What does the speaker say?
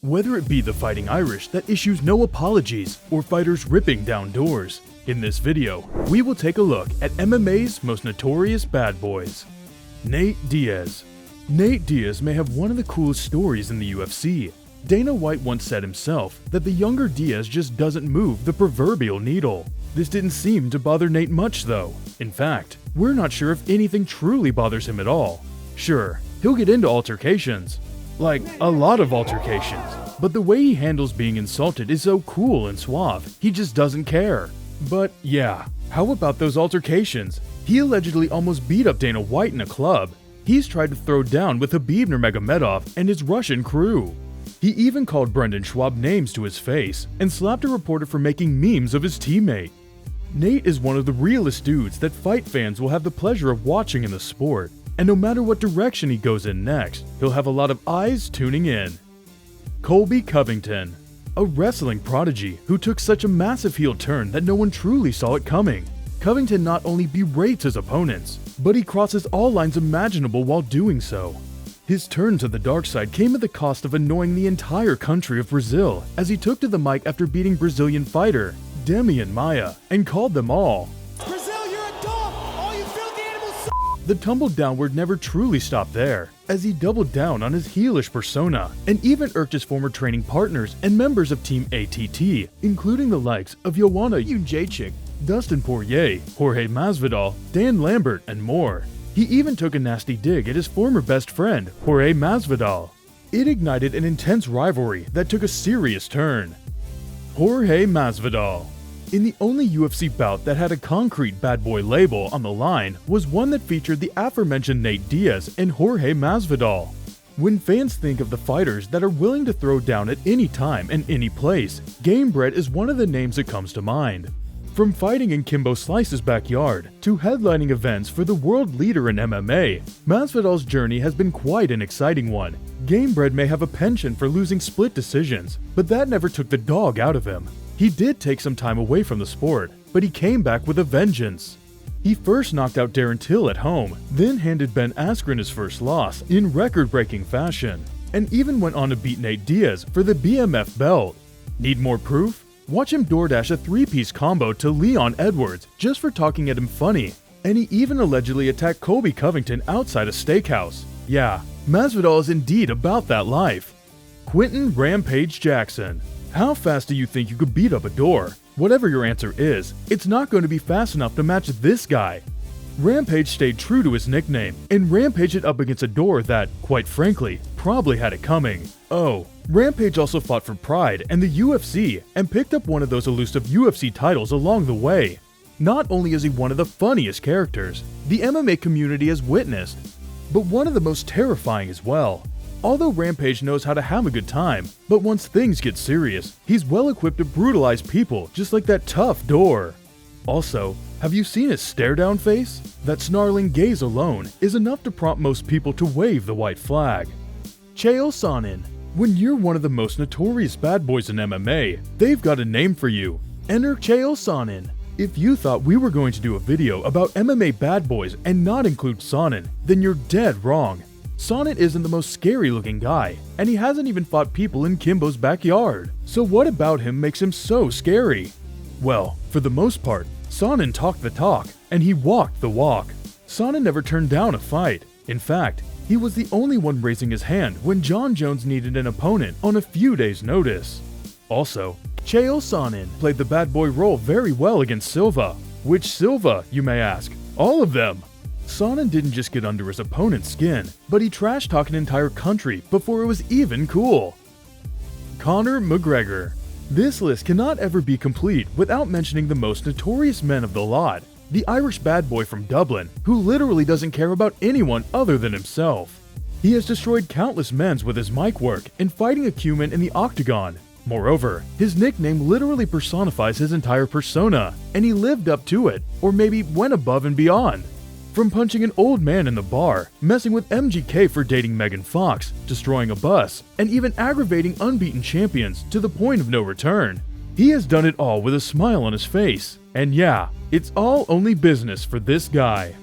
Whether it be the Fighting Irish that issues no apologies or fighters ripping down doors, in this video, we will take a look at MMA's most notorious bad boys. Nate Diaz. Nate Diaz may have one of the coolest stories in the UFC. Dana White once said himself that the younger Diaz just doesn't move the proverbial needle. This didn't seem to bother Nate much though. In fact, we're not sure if anything truly bothers him at all. Sure, he'll get into altercations. Like, a lot of altercations. But the way he handles being insulted is so cool and suave, he just doesn't care. But yeah, how about those altercations? He allegedly almost beat up Dana White in a club. He's tried to throw down with Khabib Nurmagomedov and his Russian crew. He even called Brendan Schaub names to his face and slapped a reporter for making memes of his teammate. Nate is one of the realest dudes that fight fans will have the pleasure of watching in the sport, and no matter what direction he goes in next, he'll have a lot of eyes tuning in. Colby Covington. A wrestling prodigy who took such a massive heel turn that no one truly saw it coming. Covington not only berates his opponents, but he crosses all lines imaginable while doing so. His turn to the dark side came at the cost of annoying the entire country of Brazil as he took to the mic after beating Brazilian fighter Demian Maia and called them all, "Brazil, you're a dog! All you filthy animals suck!" The tumble downward never truly stopped there, as he doubled down on his heelish persona and even irked his former training partners and members of Team ATT, including the likes of Joanna Jędrzejczyk, Dustin Poirier, Jorge Masvidal, Dan Lambert, and more. He even took a nasty dig at his former best friend, Jorge Masvidal. It ignited an intense rivalry that took a serious turn. Jorge Masvidal. In the only UFC bout that had a concrete bad boy label on the line was one that featured the aforementioned Nate Diaz and Jorge Masvidal. When fans think of the fighters that are willing to throw down at any time and any place, Gamebred is one of the names that comes to mind. From fighting in Kimbo Slice's backyard to headlining events for the world leader in MMA, Masvidal's journey has been quite an exciting one. Gamebred may have a penchant for losing split decisions, but that never took the dog out of him. He did take some time away from the sport, but he came back with a vengeance. He first knocked out Darren Till at home, then handed Ben Askren his first loss in record-breaking fashion, and even went on to beat Nate Diaz for the BMF belt. Need more proof? Watch him DoorDash a three-piece combo to Leon Edwards just for talking at him funny, and he even allegedly attacked Colby Covington outside a steakhouse. Yeah, Masvidal is indeed about that life. Quentin Rampage Jackson. How fast do you think you could beat up a door? Whatever your answer is, it's not going to be fast enough to match this guy. Rampage stayed true to his nickname and rampaged it up against a door that, quite frankly, probably had it coming. Oh, Rampage also fought for Pride and the UFC and picked up one of those elusive UFC titles along the way. Not only is he one of the funniest characters the MMA community has witnessed, but one of the most terrifying as well. Although Rampage knows how to have a good time, but once things get serious, he's well equipped to brutalize people just like that tough door. Also, have you seen his stare-down face? That snarling gaze alone is enough to prompt most people to wave the white flag. Chael Sonnen. When you're one of the most notorious bad boys in MMA, they've got a name for you. Enter Chael Sonnen. If you thought we were going to do a video about MMA bad boys and not include Sonnen, then you're dead wrong. Sonnen isn't the most scary looking guy, and he hasn't even fought people in Kimbo's backyard. So what about him makes him so scary? Well, for the most part, Sonnen talked the talk, and he walked the walk. Sonnen never turned down a fight. In fact, he was the only one raising his hand when John Jones needed an opponent on a few days' notice. Also, Chael Sonnen played the bad boy role very well against Silva. Which Silva, you may ask? All of them! Sonnen didn't just get under his opponent's skin, but he trash-talked an entire country before it was even cool. Conor McGregor. This list cannot ever be complete without mentioning the most notorious men of the lot, the Irish bad boy from Dublin, who literally doesn't care about anyone other than himself. He has destroyed countless men with his mic work and fighting acumen in the octagon. Moreover, his nickname literally personifies his entire persona, and he lived up to it, or maybe went above and beyond. From punching an old man in the bar, messing with MGK for dating Megan Fox, destroying a bus, and even aggravating unbeaten champions to the point of no return. He has done it all with a smile on his face. And yeah, it's all only business for this guy.